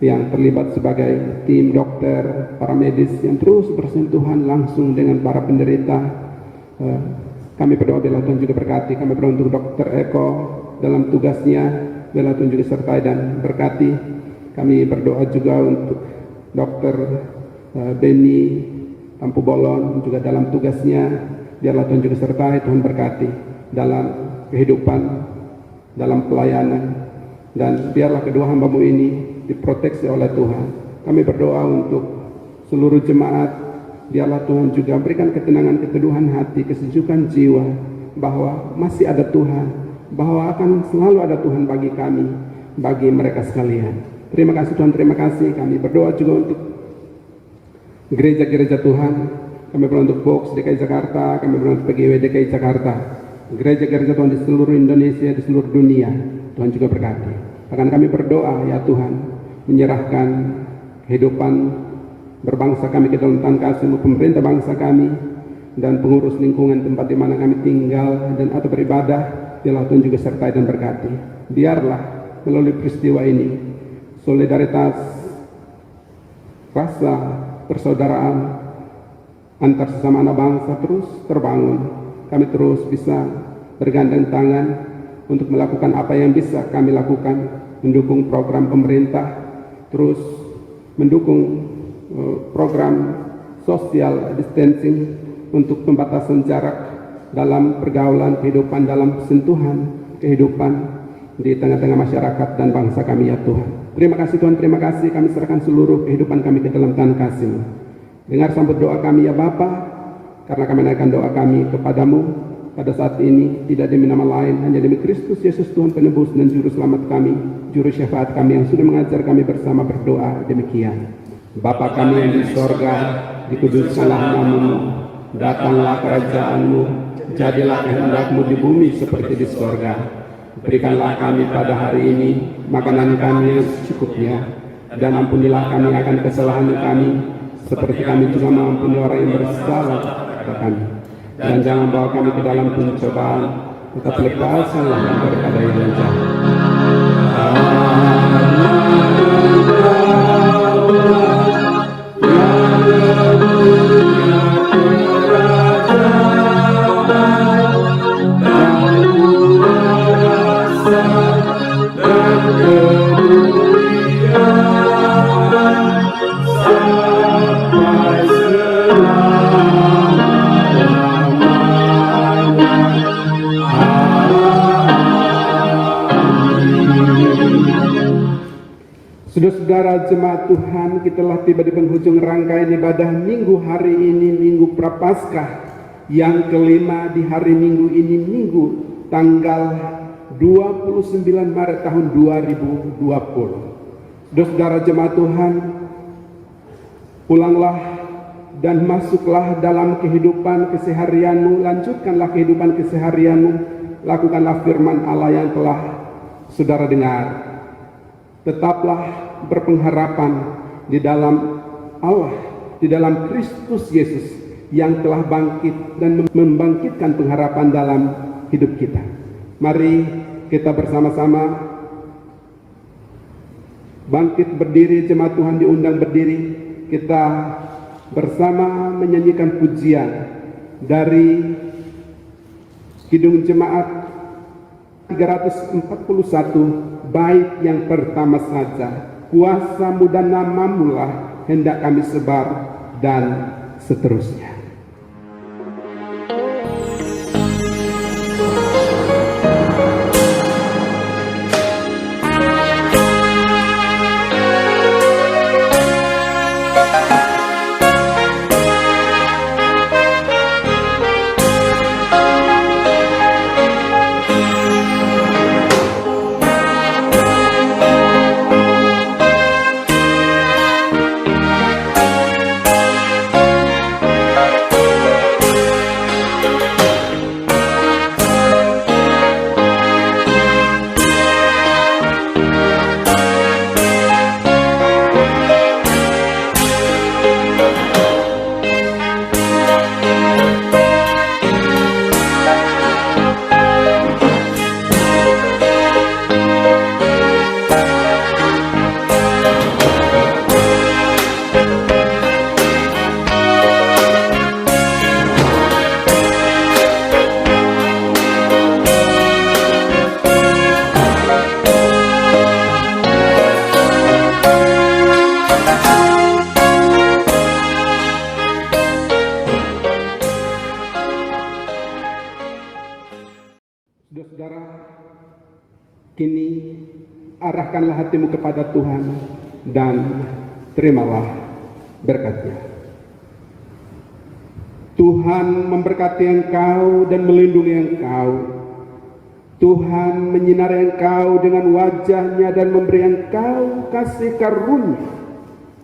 yang terlibat sebagai tim dokter, para medis yang terus bersentuhan langsung dengan para penderita. Kami berdoa bila Tuhan juga berkati. Kami berdoa untuk Dr. Eko dalam tugasnya, bila Tuhan juga sertai dan berkati. Kami berdoa juga untuk Dr. Beni Tampu Bolon juga dalam tugasnya, biarlah Tuhan juga sertai, Tuhan berkati dalam kehidupan, dalam pelayanan, dan biarlah kedua hamba-Mu ini diproteksi oleh Tuhan. Kami berdoa untuk seluruh jemaat, biarlah Tuhan juga berikan ketenangan, keteduhan hati, kesejukan jiwa, bahwa masih ada Tuhan, bahwa akan selalu ada Tuhan bagi kami, bagi mereka sekalian. Terima kasih Tuhan, terima kasih. Kami berdoa juga untuk gereja-gereja Tuhan. Kami berdoa untuk Box DKI Jakarta, kami berdoa untuk PGW DKI Jakarta, gereja-gereja Tuhan di seluruh Indonesia, di seluruh dunia. Tuhan juga berkati. Bahkan kami berdoa ya Tuhan, menyerahkan kehidupan berbangsa kami ke dalam tangan kasih-Mu, pemerintah bangsa kami dan pengurus lingkungan tempat di mana kami tinggal dan atau beribadah. Biarlah Tuhan juga sertai dan berkati. Biarlah melalui peristiwa ini solidaritas, rasa persaudaraan antar sesama anak bangsa terus terbangun. Kami terus bisa bergandeng tangan untuk melakukan apa yang bisa kami lakukan, mendukung program pemerintah, terus mendukung program social distancing untuk pembatasan jarak dalam pergaulan kehidupan, dalam sentuhan kehidupan di tengah-tengah masyarakat dan bangsa kami ya Tuhan. Terima kasih Tuhan, terima kasih. Kami serahkan seluruh kehidupan kami ke dalam tangan kasih-Mu. Dengar sambut doa kami ya Bapa, karena kami menaikkan doa kami kepadamu pada saat ini, tidak demi nama lain, hanya demi Kristus Yesus Tuhan penebus dan Juru Selamat kami, Juru Syafaat kami yang sudah mengajar kami bersama berdoa demikian. Bapa kami yang di sorga, dikuduskanlah namamu, datanglah kerajaanmu, jadilah kehendakmu di bumi seperti di sorga. Berikanlah kami pada hari ini makanan kami yang secukupnya, dan ampunilah kami akan kesalahan kami, seperti kami juga mengampuni orang yang bersalah kepada kami. Dan jangan bawa kami ke dalam pencobaan, tetapi lepaskanlah kami daripada yang jahat. Saudara-saudara jemaat Tuhan, kita telah tiba di penghujung rangkaian ibadah minggu hari ini, Minggu Prapaskah yang kelima di hari Minggu ini, Minggu tanggal 29 Maret tahun 2020. Saudara jemaat Tuhan, pulanglah dan masuklah dalam kehidupan keseharianmu, lanjutkanlah kehidupan keseharianmu, lakukanlah firman Allah yang telah saudara dengar. Tetaplah berpengharapan di dalam Allah, di dalam Kristus Yesus yang telah bangkit dan membangkitkan pengharapan dalam hidup kita. Mari kita bersama-sama bangkit berdiri, jemaat Tuhan diundang berdiri. Kita bersama menyanyikan pujian dari Kidung Jemaat 341, bait yang pertama saja. Kuasa-Mu dan Nama-Mu lah hendak kami sebar, dan seterusnya. Saudara, kini arahkanlah hatimu kepada Tuhan dan terimalah berkat-Nya. Tuhan memberkati engkau dan melindungi engkau. Tuhan menyinari engkau dengan wajah-Nya dan memberi engkau kasih karunia.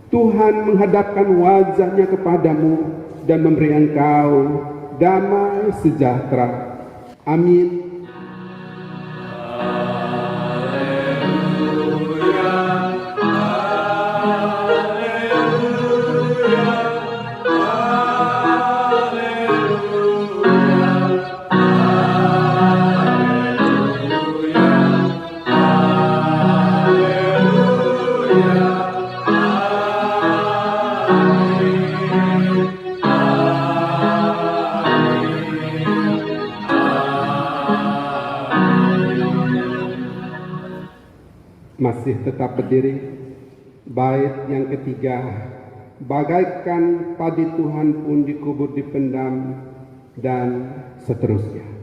Tuhan menghadapkan wajah-Nya kepadamu dan memberi engkau damai sejahtera. Amin. Masih tetap berdiri. Bait yang ketiga, bagaikan padi Tuhan pun dikubur dipendam, dan seterusnya.